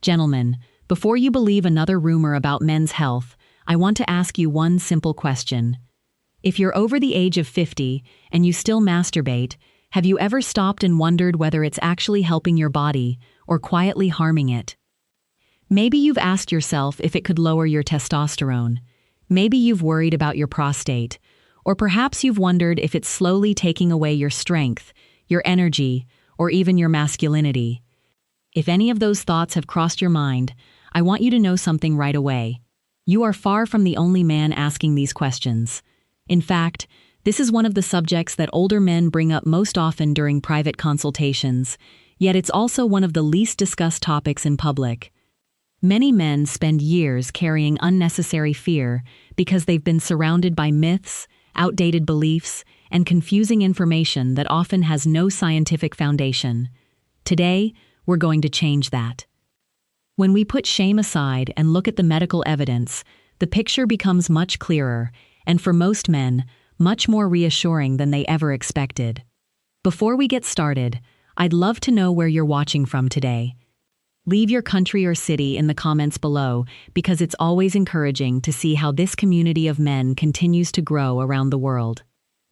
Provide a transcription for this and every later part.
Gentlemen, before you believe another rumor about men's health, I want to ask you one simple question. If you're over the age of 50 and you still masturbate, have you ever stopped and wondered whether it's actually helping your body or quietly harming it? Maybe you've asked yourself if it could lower your testosterone. Maybe you've worried about your prostate. Or perhaps you've wondered if it's slowly taking away your strength, your energy, or even your masculinity. If any of those thoughts have crossed your mind, I want you to know something right away. You are far from the only man asking these questions. In fact, this is one of the subjects that older men bring up most often during private consultations, yet it's also one of the least discussed topics in public. Many men spend years carrying unnecessary fear because they've been surrounded by myths, outdated beliefs, and confusing information that often has no scientific foundation. Today, we're going to change that. When we put shame aside and look at the medical evidence, the picture becomes much clearer, and for most men, much more reassuring than they ever expected. Before we get started, I'd love to know where you're watching from today. Leave your country or city in the comments below because it's always encouraging to see how this community of men continues to grow around the world.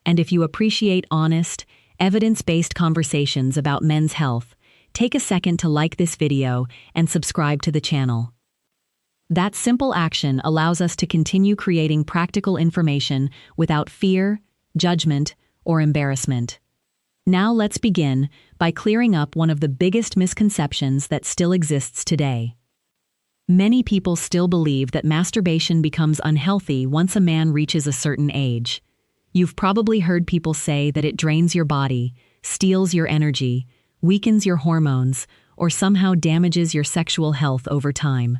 And if you appreciate honest, evidence-based conversations about men's health, take a second to like this video and subscribe to the channel. That simple action allows us to continue creating practical information without fear, judgment, or embarrassment. Now let's begin by clearing up one of the biggest misconceptions that still exists today. Many people still believe that masturbation becomes unhealthy once a man reaches a certain age. You've probably heard people say that it drains your body, steals your energy, weakens your hormones, or somehow damages your sexual health over time.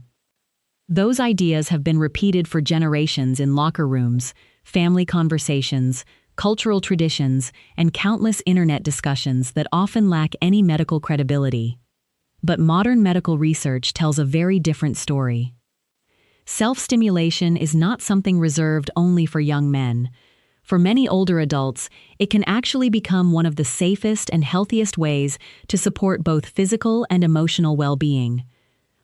Those ideas have been repeated for generations in locker rooms, family conversations, cultural traditions, and countless internet discussions that often lack any medical credibility. But modern medical research tells a very different story. Self-stimulation is not something reserved only for young men. For many older adults, it can actually become one of the safest and healthiest ways to support both physical and emotional well-being.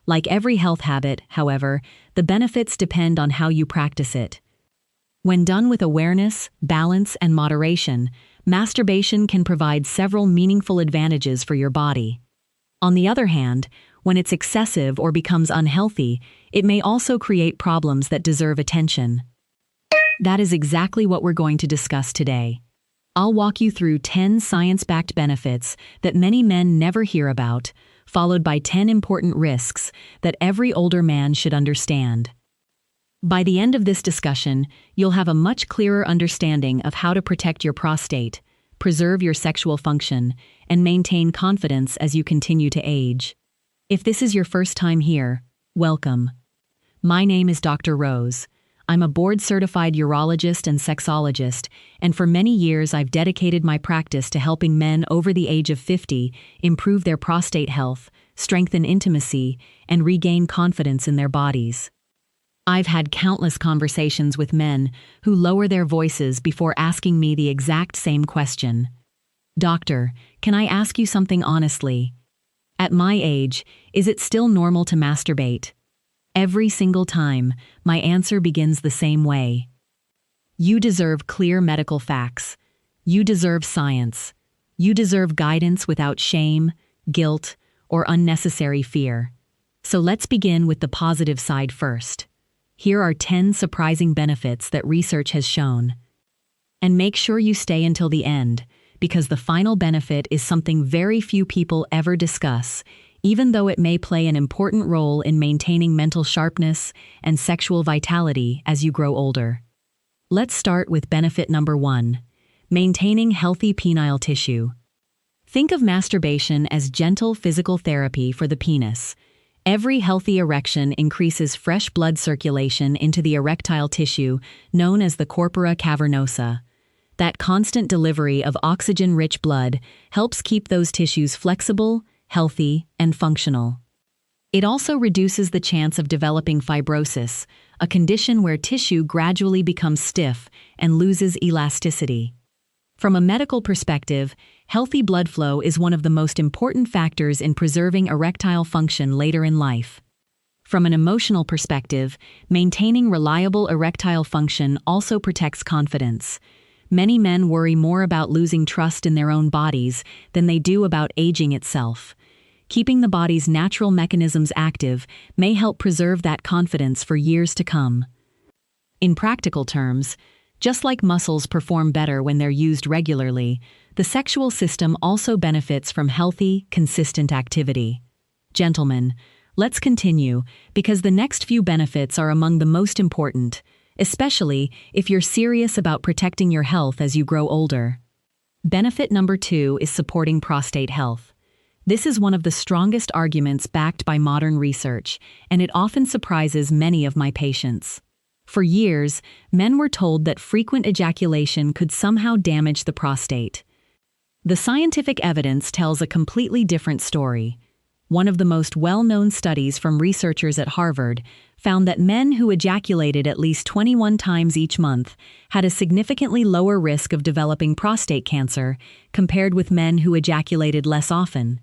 Like every health habit, however, the benefits depend on how you practice it. When done with awareness, balance, and moderation, masturbation can provide several meaningful advantages for your body. On the other hand, when it's excessive or becomes unhealthy, it may also create problems that deserve attention. That is exactly what we're going to discuss today. I'll walk you through 10 science-backed benefits that many men never hear about, followed by 10 important risks that every older man should understand. By the end of this discussion, you'll have a much clearer understanding of how to protect your prostate, preserve your sexual function, and maintain confidence as you continue to age. If this is your first time here, welcome. My name is Dr. Rose. I'm a board-certified urologist and sexologist, and for many years I've dedicated my practice to helping men over the age of 50 improve their prostate health, strengthen intimacy, and regain confidence in their bodies. I've had countless conversations with men who lower their voices before asking me the exact same question. Doctor, can I ask you something honestly? At my age, is it still normal to masturbate? Every single time, my answer begins the same way. You deserve clear medical facts. You deserve science. You deserve guidance without shame, guilt, or unnecessary fear. So let's begin with the positive side first. Here are 10 surprising benefits that research has shown. And make sure you stay until the end, because the final benefit is something very few people ever discuss, even though it may play an important role in maintaining mental sharpness and sexual vitality as you grow older. Let's start with benefit number 1, maintaining healthy penile tissue. Think of masturbation as gentle physical therapy for the penis. Every healthy erection increases fresh blood circulation into the erectile tissue known as the corpora cavernosa. That constant delivery of oxygen-rich blood helps keep those tissues flexible, healthy, and functional. It also reduces the chance of developing fibrosis, a condition where tissue gradually becomes stiff and loses elasticity. From a medical perspective, healthy blood flow is one of the most important factors in preserving erectile function later in life. From an emotional perspective, maintaining reliable erectile function also protects confidence. Many men worry more about losing trust in their own bodies than they do about aging itself. Keeping the body's natural mechanisms active may help preserve that confidence for years to come. In practical terms, just like muscles perform better when they're used regularly, the sexual system also benefits from healthy, consistent activity. Gentlemen, let's continue, because the next few benefits are among the most important, especially if you're serious about protecting your health as you grow older. Benefit number 2 is supporting prostate health. This is one of the strongest arguments backed by modern research, and it often surprises many of my patients. For years, men were told that frequent ejaculation could somehow damage the prostate. The scientific evidence tells a completely different story. One of the most well-known studies from researchers at Harvard found that men who ejaculated at least 21 times each month had a significantly lower risk of developing prostate cancer compared with men who ejaculated less often.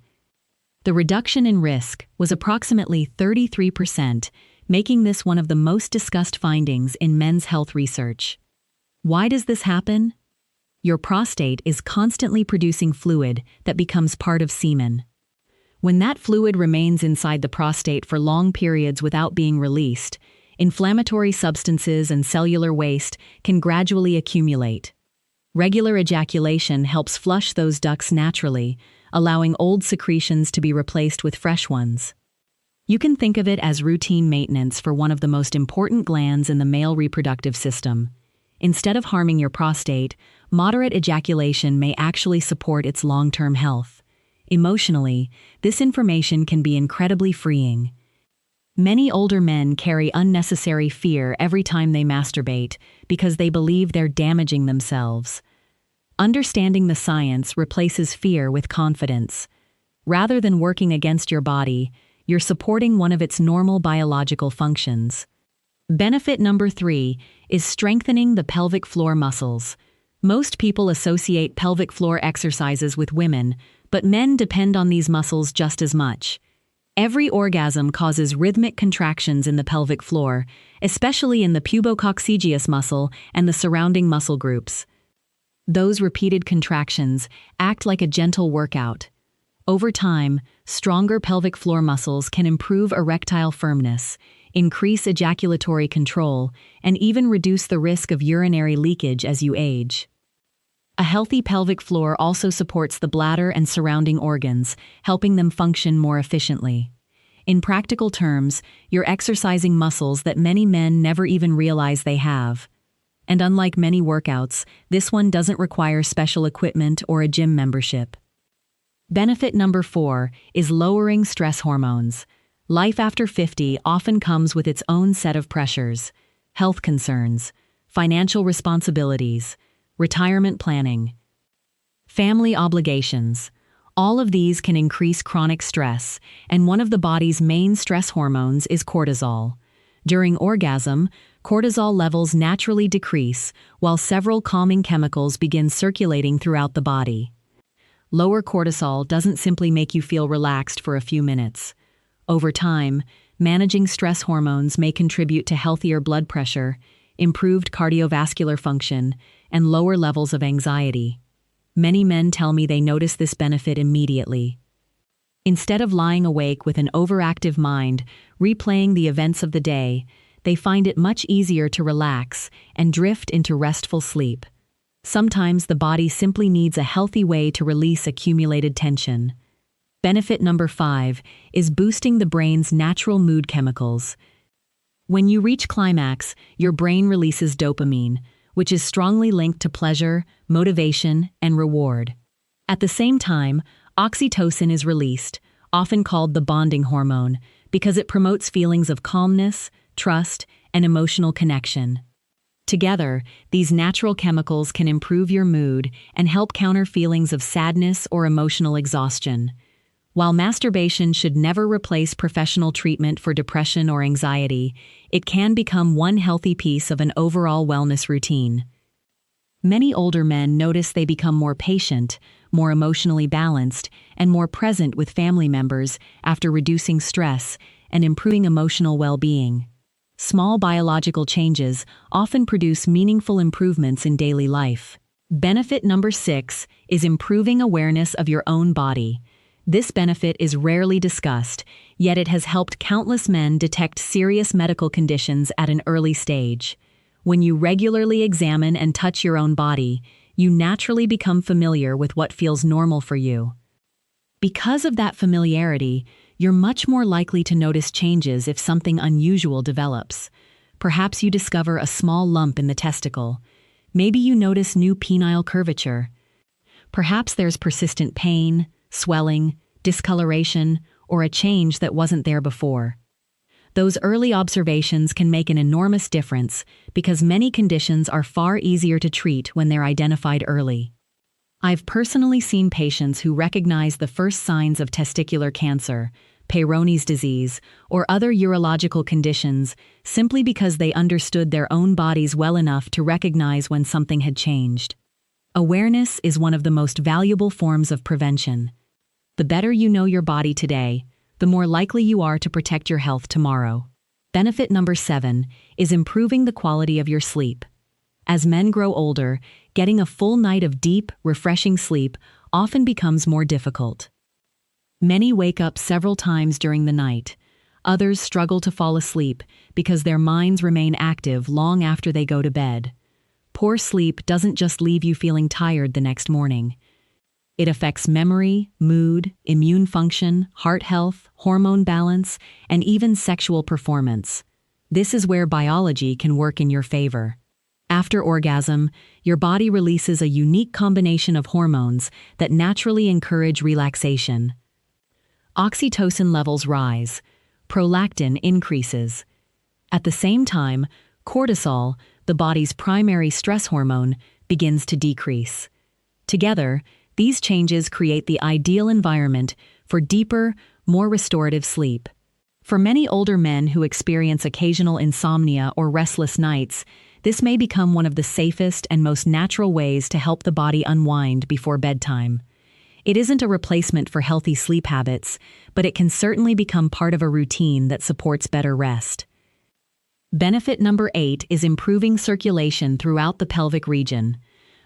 The reduction in risk was approximately 33%, making this one of the most discussed findings in men's health research. Why does this happen? Your prostate is constantly producing fluid that becomes part of semen. When that fluid remains inside the prostate for long periods without being released, inflammatory substances and cellular waste can gradually accumulate. Regular ejaculation helps flush those ducts naturally, allowing old secretions to be replaced with fresh ones. You can think of it as routine maintenance for one of the most important glands in the male reproductive system. Instead of harming your prostate, moderate ejaculation may actually support its long-term health. Emotionally, this information can be incredibly freeing. Many older men carry unnecessary fear every time they masturbate because they believe they're damaging themselves. Understanding the science replaces fear with confidence. Rather than working against your body, you're supporting one of its normal biological functions. Benefit number 3 is strengthening the pelvic floor muscles. Most people associate pelvic floor exercises with women, but men depend on these muscles just as much. Every orgasm causes rhythmic contractions in the pelvic floor, especially in the pubococcygeus muscle and the surrounding muscle groups. Those repeated contractions act like a gentle workout. Over time, stronger pelvic floor muscles can improve erectile firmness, increase ejaculatory control, and even reduce the risk of urinary leakage as you age. A healthy pelvic floor also supports the bladder and surrounding organs, helping them function more efficiently. In practical terms, you're exercising muscles that many men never even realize they have. And unlike many workouts, this one doesn't require special equipment or a gym membership. Benefit number 4 is lowering stress hormones. Life after 50 often comes with its own set of pressures: health concerns, financial responsibilities, retirement planning, family obligations. All of these can increase chronic stress, and one of the body's main stress hormones is cortisol. During orgasm, cortisol levels naturally decrease, while several calming chemicals begin circulating throughout the body. Lower cortisol doesn't simply make you feel relaxed for a few minutes. Over time, managing stress hormones may contribute to healthier blood pressure, improved cardiovascular function, and lower levels of anxiety. Many men tell me they notice this benefit immediately. Instead of lying awake with an overactive mind, replaying the events of the day, they find it much easier to relax and drift into restful sleep. Sometimes the body simply needs a healthy way to release accumulated tension. Benefit number 5 is boosting the brain's natural mood chemicals. When you reach climax, your brain releases dopamine, which is strongly linked to pleasure, motivation, and reward. At the same time, oxytocin is released, often called the bonding hormone, because it promotes feelings of calmness, trust, and emotional connection. Together, these natural chemicals can improve your mood and help counter feelings of sadness or emotional exhaustion. While masturbation should never replace professional treatment for depression or anxiety, it can become one healthy piece of an overall wellness routine. Many older men notice they become more patient, more emotionally balanced, and more present with family members after reducing stress and improving emotional well-being. Small biological changes often produce meaningful improvements in daily life. Benefit number 6 is improving awareness of your own body. This benefit is rarely discussed, yet it has helped countless men detect serious medical conditions at an early stage. When you regularly examine and touch your own body, you naturally become familiar with what feels normal for you. Because of that familiarity, you're much more likely to notice changes if something unusual develops. Perhaps you discover a small lump in the testicle. Maybe you notice new penile curvature. Perhaps there's persistent pain, swelling, discoloration, or a change that wasn't there before. Those early observations can make an enormous difference because many conditions are far easier to treat when they're identified early. I've personally seen patients who recognize the first signs of testicular cancer, Peyronie's disease, or other urological conditions simply because they understood their own bodies well enough to recognize when something had changed. Awareness is one of the most valuable forms of prevention. The better you know your body today, the more likely you are to protect your health tomorrow. Benefit number 7 is improving the quality of your sleep. As men grow older, getting a full night of deep, refreshing sleep often becomes more difficult. Many wake up several times during the night. Others struggle to fall asleep because their minds remain active long after they go to bed. Poor sleep doesn't just leave you feeling tired the next morning. It affects memory, mood, immune function, heart health, hormone balance, and even sexual performance. This is where biology can work in your favor. After orgasm, your body releases a unique combination of hormones that naturally encourage relaxation. Oxytocin levels rise. Prolactin increases. At the same time, cortisol, the body's primary stress hormone, begins to decrease. Together, these changes create the ideal environment for deeper, more restorative sleep. For many older men who experience occasional insomnia or restless nights, this may become one of the safest and most natural ways to help the body unwind before bedtime. It isn't a replacement for healthy sleep habits, but it can certainly become part of a routine that supports better rest. Benefit number 8 is improving circulation throughout the pelvic region.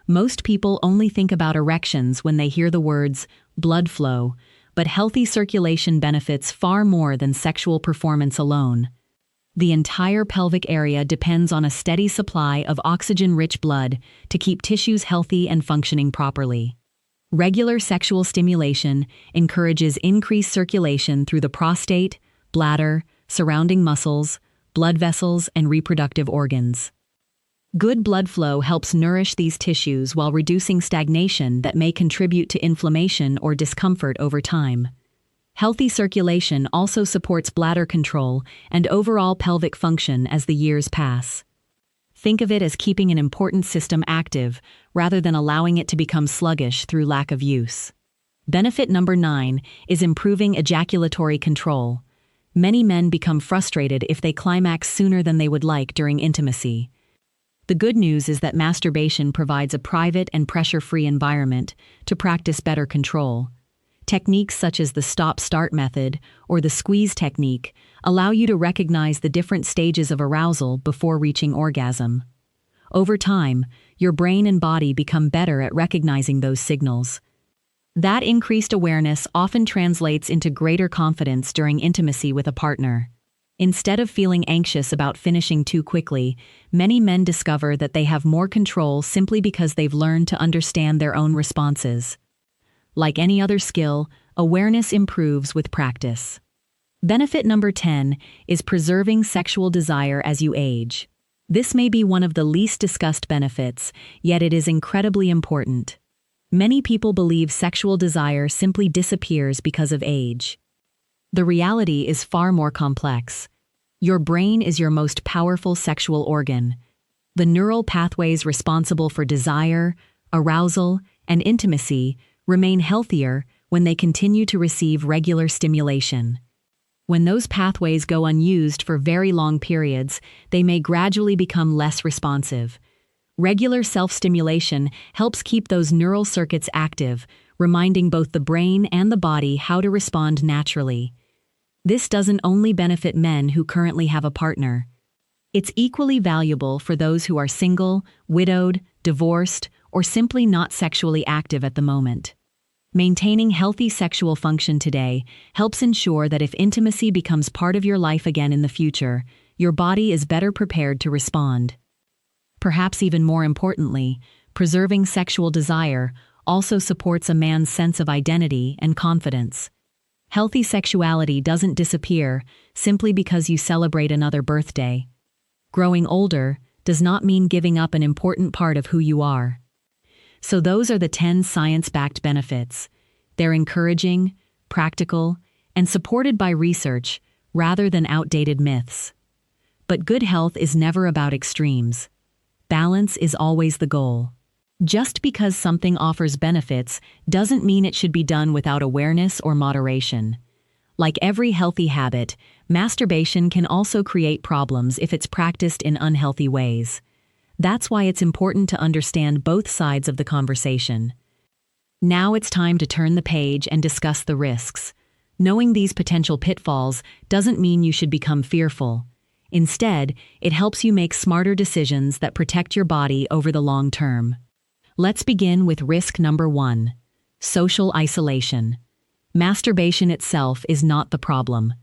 Most people only think about erections when they hear the words blood flow, but healthy circulation benefits far more than sexual performance alone. The entire pelvic area depends on a steady supply of oxygen-rich blood to keep tissues healthy and functioning properly. Regular sexual stimulation encourages increased circulation through the prostate, bladder, surrounding muscles, blood vessels, and reproductive organs. Good blood flow helps nourish these tissues while reducing stagnation that may contribute to inflammation or discomfort over time. Healthy circulation also supports bladder control and overall pelvic function as the years pass. Think of it as keeping an important system active rather than allowing it to become sluggish through lack of use. Benefit number 9 is improving ejaculatory control. Many men become frustrated if they climax sooner than they would like during intimacy. The good news is that masturbation provides a private and pressure-free environment to practice better control. Techniques such as the stop-start method or the squeeze technique allow you to recognize the different stages of arousal before reaching orgasm. Over time, your brain and body become better at recognizing those signals. That increased awareness often translates into greater confidence during intimacy with a partner. Instead of feeling anxious about finishing too quickly, many men discover that they have more control simply because they've learned to understand their own responses. Like any other skill, awareness improves with practice. Benefit number 10 is preserving sexual desire as you age. This may be one of the least discussed benefits, yet it is incredibly important. Many people believe sexual desire simply disappears because of age. The reality is far more complex. Your brain is your most powerful sexual organ. The neural pathways responsible for desire, arousal, and intimacy remain healthier when they continue to receive regular stimulation. When those pathways go unused for very long periods, they may gradually become less responsive. Regular self-stimulation helps keep those neural circuits active, reminding both the brain and the body how to respond naturally. This doesn't only benefit men who currently have a partner. It's equally valuable for those who are single, widowed, divorced, or simply not sexually active at the moment. Maintaining healthy sexual function today helps ensure that if intimacy becomes part of your life again in the future, your body is better prepared to respond. Perhaps even more importantly, preserving sexual desire also supports a man's sense of identity and confidence. Healthy sexuality doesn't disappear simply because you celebrate another birthday. Growing older does not mean giving up an important part of who you are. So those are the 10 science-backed benefits. They're encouraging, practical, and supported by research rather than outdated myths. But good health is never about extremes. Balance is always the goal. Just because something offers benefits doesn't mean it should be done without awareness or moderation. Like every healthy habit, masturbation can also create problems if it's practiced in unhealthy ways. That's why it's important to understand both sides of the conversation. Now it's time to turn the page and discuss the risks. Knowing these potential pitfalls doesn't mean you should become fearful. Instead, it helps you make smarter decisions that protect your body over the long term. Let's begin with risk number 1: social isolation. Masturbation itself is not the problem.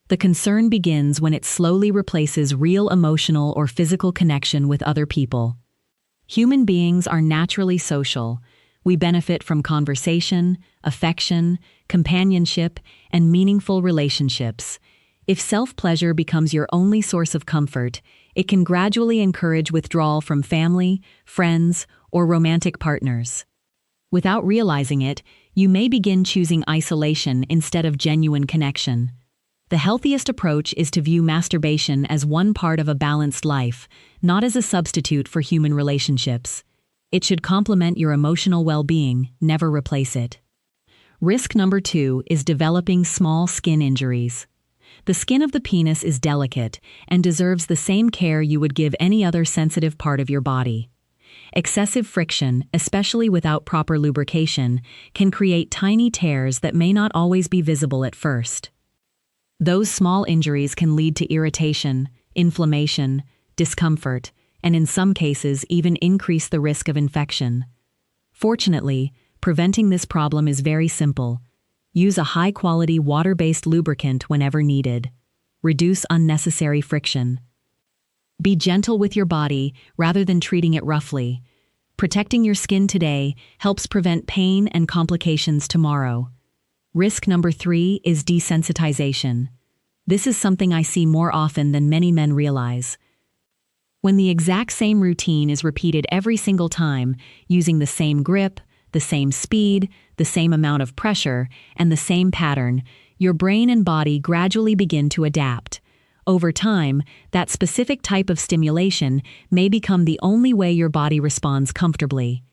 The concern begins when it slowly replaces real emotional or physical connection with other people. Human beings are naturally social. We benefit from conversation, affection, companionship, and meaningful relationships. If self-pleasure becomes your only source of comfort, it can gradually encourage withdrawal from family, friends, or romantic partners. Without realizing it, you may begin choosing isolation instead of genuine connection. The healthiest approach is to view masturbation as one part of a balanced life, not as a substitute for human relationships. It should complement your emotional well-being, never replace it. Risk number 2 is developing small skin injuries. The skin of the penis is delicate and deserves the same care you would give any other sensitive part of your body. Excessive friction, especially without proper lubrication, can create tiny tears that may not always be visible at first. Those small injuries can lead to irritation, inflammation, discomfort, and in some cases even increase the risk of infection. Fortunately, preventing this problem is very simple. Use a high-quality water-based lubricant whenever needed. Reduce unnecessary friction. Be gentle with your body rather than treating it roughly. Protecting your skin today helps prevent pain and complications tomorrow. Risk number 3 is desensitization. This is something I see more often than many men realize. When the exact same routine is repeated every single time, using the same grip, the same speed, the same amount of pressure, and the same pattern, your brain and body gradually begin to adapt. Over time, that specific type of stimulation may become the only way your body responds comfortably.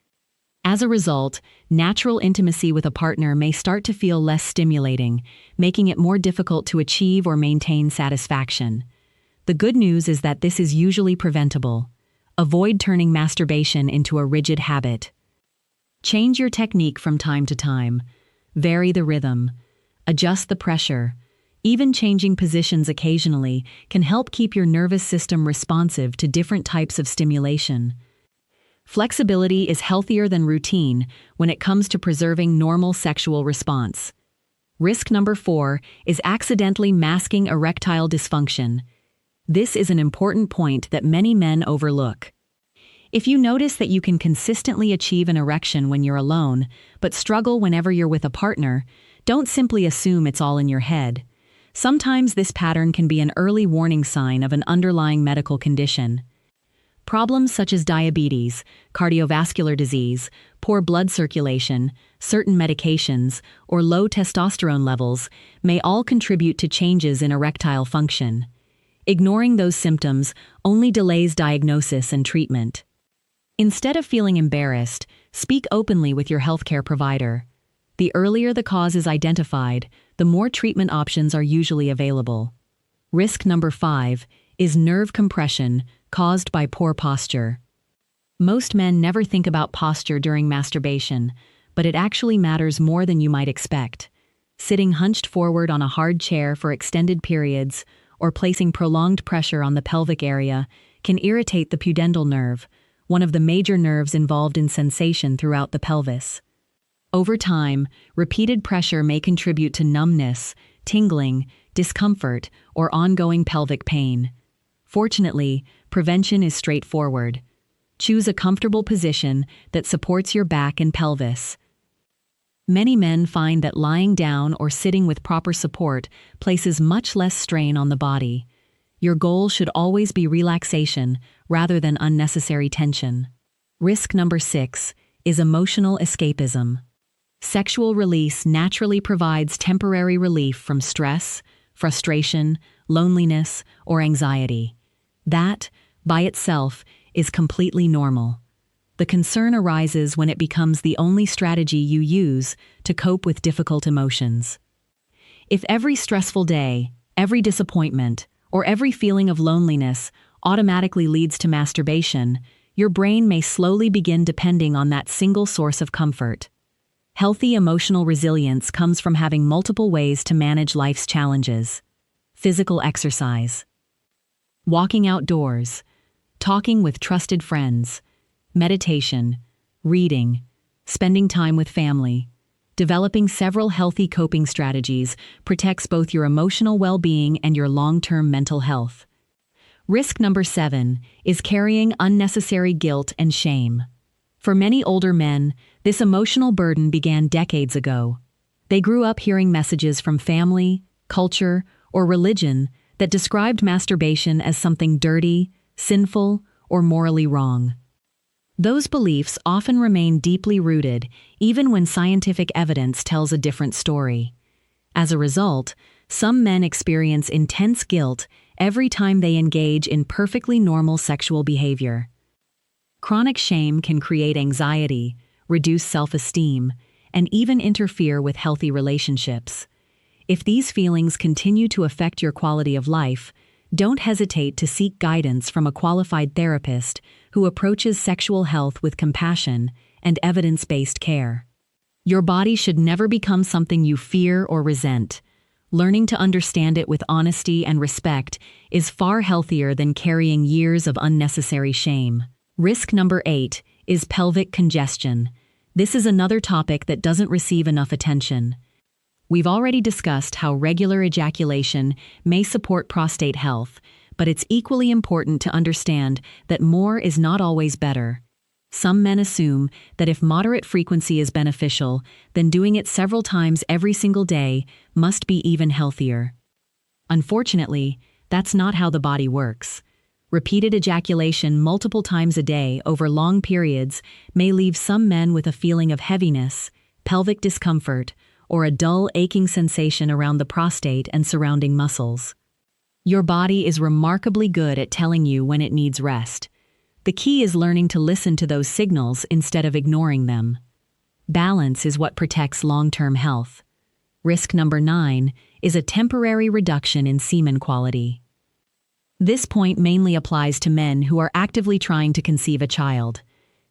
As a result, natural intimacy with a partner may start to feel less stimulating, making it more difficult to achieve or maintain satisfaction. The good news is that this is usually preventable. Avoid turning masturbation into a rigid habit. Change your technique from time to time. Vary the rhythm. Adjust the pressure. Even changing positions occasionally can help keep your nervous system responsive to different types of stimulation. Flexibility is healthier than routine when it comes to preserving normal sexual response. Risk number 4 is accidentally masking erectile dysfunction. This is an important point that many men overlook. If you notice that you can consistently achieve an erection when you're alone, but struggle whenever you're with a partner, don't simply assume it's all in your head. Sometimes this pattern can be an early warning sign of an underlying medical condition. Problems such as diabetes, cardiovascular disease, poor blood circulation, certain medications, or low testosterone levels may all contribute to changes in erectile function. Ignoring those symptoms only delays diagnosis and treatment. Instead of feeling embarrassed, speak openly with your healthcare provider. The earlier the cause is identified, the more treatment options are usually available. Risk number 5 is nerve compression caused by poor posture. Most men never think about posture during masturbation, but it actually matters more than you might expect. Sitting hunched forward on a hard chair for extended periods or placing prolonged pressure on the pelvic area can irritate the pudendal nerve, one of the major nerves involved in sensation throughout the pelvis. Over time, repeated pressure may contribute to numbness, tingling, discomfort, or ongoing pelvic pain. Fortunately, prevention is straightforward. Choose a comfortable position that supports your back and pelvis. Many men find that lying down or sitting with proper support places much less strain on the body. Your goal should always be relaxation rather than unnecessary tension. Risk number 6 is emotional escapism. Sexual release naturally provides temporary relief from stress, frustration, loneliness, or anxiety. That, by itself, is completely normal. The concern arises when it becomes the only strategy you use to cope with difficult emotions. If every stressful day, every disappointment, or every feeling of loneliness automatically leads to masturbation, your brain may slowly begin depending on that single source of comfort. Healthy emotional resilience comes from having multiple ways to manage life's challenges. Physical exercise, walking outdoors, talking with trusted friends, meditation, reading, spending time with family. Developing several healthy coping strategies protects both your emotional well-being and your long-term mental health. Risk number 7 is carrying unnecessary guilt and shame. For many older men, this emotional burden began decades ago. They grew up hearing messages from family, culture, or religion that described masturbation as something dirty, sinful, or morally wrong. Those beliefs often remain deeply rooted, even when scientific evidence tells a different story. As a result, some men experience intense guilt every time they engage in perfectly normal sexual behavior. Chronic shame can create anxiety, reduce self-esteem, and even interfere with healthy relationships. If these feelings continue to affect your quality of life, don't hesitate to seek guidance from a qualified therapist who approaches sexual health with compassion and evidence-based care. Your body should never become something you fear or resent. Learning to understand it with honesty and respect is far healthier than carrying years of unnecessary shame. Risk number 8 is pelvic congestion. This is another topic that doesn't receive enough attention. We've already discussed how regular ejaculation may support prostate health, but it's equally important to understand that more is not always better. Some men assume that if moderate frequency is beneficial, then doing it several times every single day must be even healthier. Unfortunately, that's not how the body works. Repeated ejaculation multiple times a day over long periods may leave some men with a feeling of heaviness, pelvic discomfort, or a dull, aching sensation around the prostate and surrounding muscles. Your body is remarkably good at telling you when it needs rest. The key is learning to listen to those signals instead of ignoring them. Balance is what protects long-term health. Risk number 9 is a temporary reduction in semen quality. This point mainly applies to men who are actively trying to conceive a child.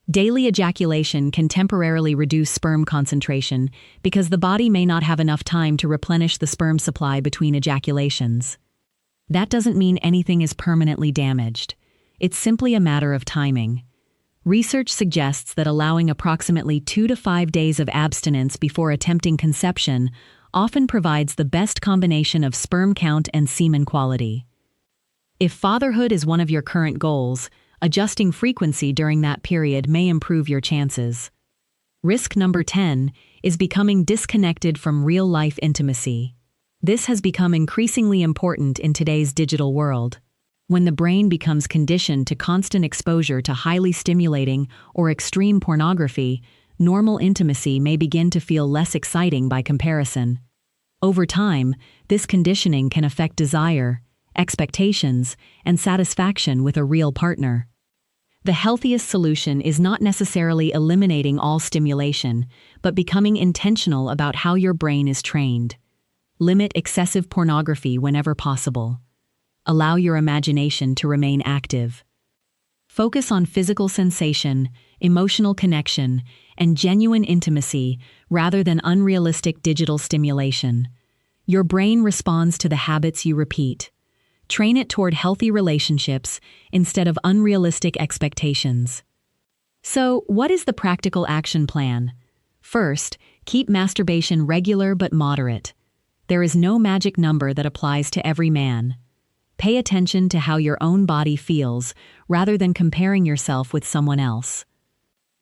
Daily ejaculation can temporarily reduce sperm concentration because the body may not have enough time to replenish the sperm supply between ejaculations. That doesn't mean anything is permanently damaged. It's simply a matter of timing. Research suggests that allowing approximately 2 to 5 days of abstinence before attempting conception often provides the best combination of sperm count and semen quality. If fatherhood is one of your current goals, adjusting frequency during that period may improve your chances. Risk number 10 is becoming disconnected from real-life intimacy. This has become increasingly important in today's digital world. When the brain becomes conditioned to constant exposure to highly stimulating or extreme pornography, normal intimacy may begin to feel less exciting by comparison. Over time, this conditioning can affect desire, expectations, and satisfaction with a real partner. The healthiest solution is not necessarily eliminating all stimulation, but becoming intentional about how your brain is trained. Limit excessive pornography whenever possible. Allow your imagination to remain active. Focus on physical sensation, emotional connection, and genuine intimacy rather than unrealistic digital stimulation. Your brain responds to the habits you repeat. Train it toward healthy relationships instead of unrealistic expectations. So, what is the practical action plan? First, keep masturbation regular but moderate. There is no magic number that applies to every man. Pay attention to how your own body feels rather than comparing yourself with someone else.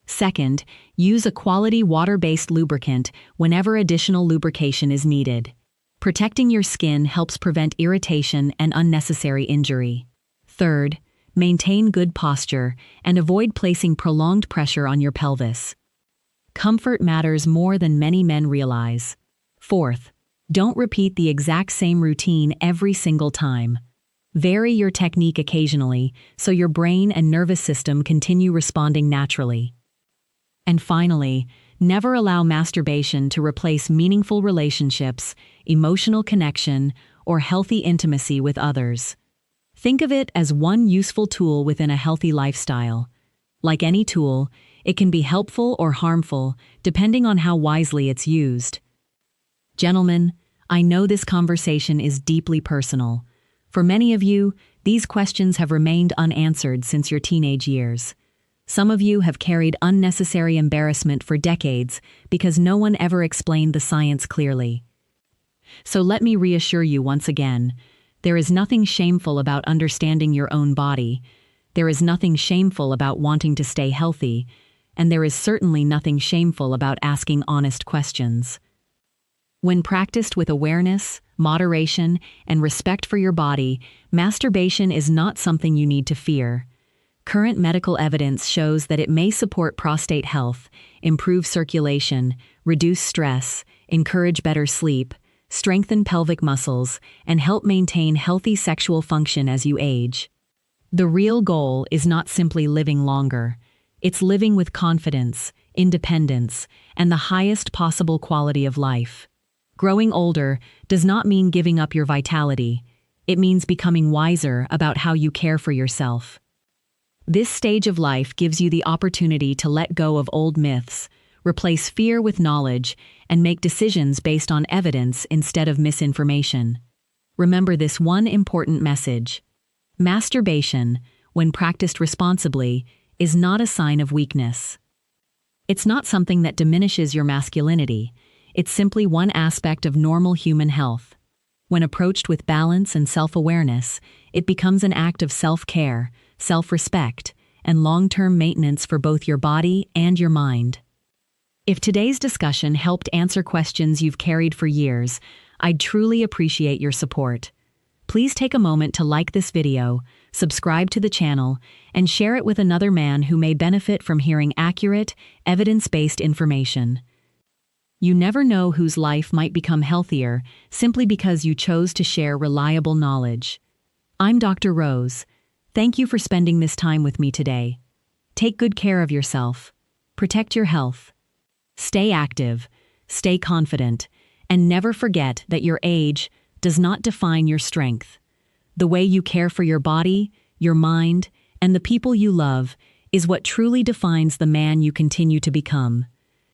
Second, use a quality water-based lubricant whenever additional lubrication is needed. Protecting your skin helps prevent irritation and unnecessary injury. Third, maintain good posture and avoid placing prolonged pressure on your pelvis. Comfort matters more than many men realize. Fourth, don't repeat the exact same routine every single time. Vary your technique occasionally so your brain and nervous system continue responding naturally. And finally, never allow masturbation to replace meaningful relationships, emotional connection, or healthy intimacy with others. Think of it as one useful tool within a healthy lifestyle. Like any tool, it can be helpful or harmful depending on how wisely it's used. Gentlemen, I know this conversation is deeply personal. For many of you, these questions have remained unanswered since your teenage years. Some of you have carried unnecessary embarrassment for decades because no one ever explained the science clearly. So let me reassure you once again, there is nothing shameful about understanding your own body, there is nothing shameful about wanting to stay healthy, and there is certainly nothing shameful about asking honest questions. When practiced with awareness, moderation, and respect for your body, masturbation is not something you need to fear. Current medical evidence shows that it may support prostate health, improve circulation, reduce stress, encourage better sleep, strengthen pelvic muscles, and help maintain healthy sexual function as you age. The real goal is not simply living longer. It's living with confidence, independence, and the highest possible quality of life. Growing older does not mean giving up your vitality. It means becoming wiser about how you care for yourself. This stage of life gives you the opportunity to let go of old myths, replace fear with knowledge, and make decisions based on evidence instead of misinformation. Remember this one important message. Masturbation, when practiced responsibly, is not a sign of weakness. It's not something that diminishes your masculinity. It's simply one aspect of normal human health. When approached with balance and self-awareness, it becomes an act of self-care, self-respect, and long-term maintenance for both your body and your mind. If today's discussion helped answer questions you've carried for years, I'd truly appreciate your support. Please take a moment to like this video, subscribe to the channel, and share it with another man who may benefit from hearing accurate, evidence-based information. You never know whose life might become healthier simply because you chose to share reliable knowledge. I'm Dr. Rose. Thank you for spending this time with me today. Take good care of yourself. Protect your health. Stay active, stay confident, and never forget that your age does not define your strength. The way you care for your body, your mind, and the people you love is what truly defines the man you continue to become.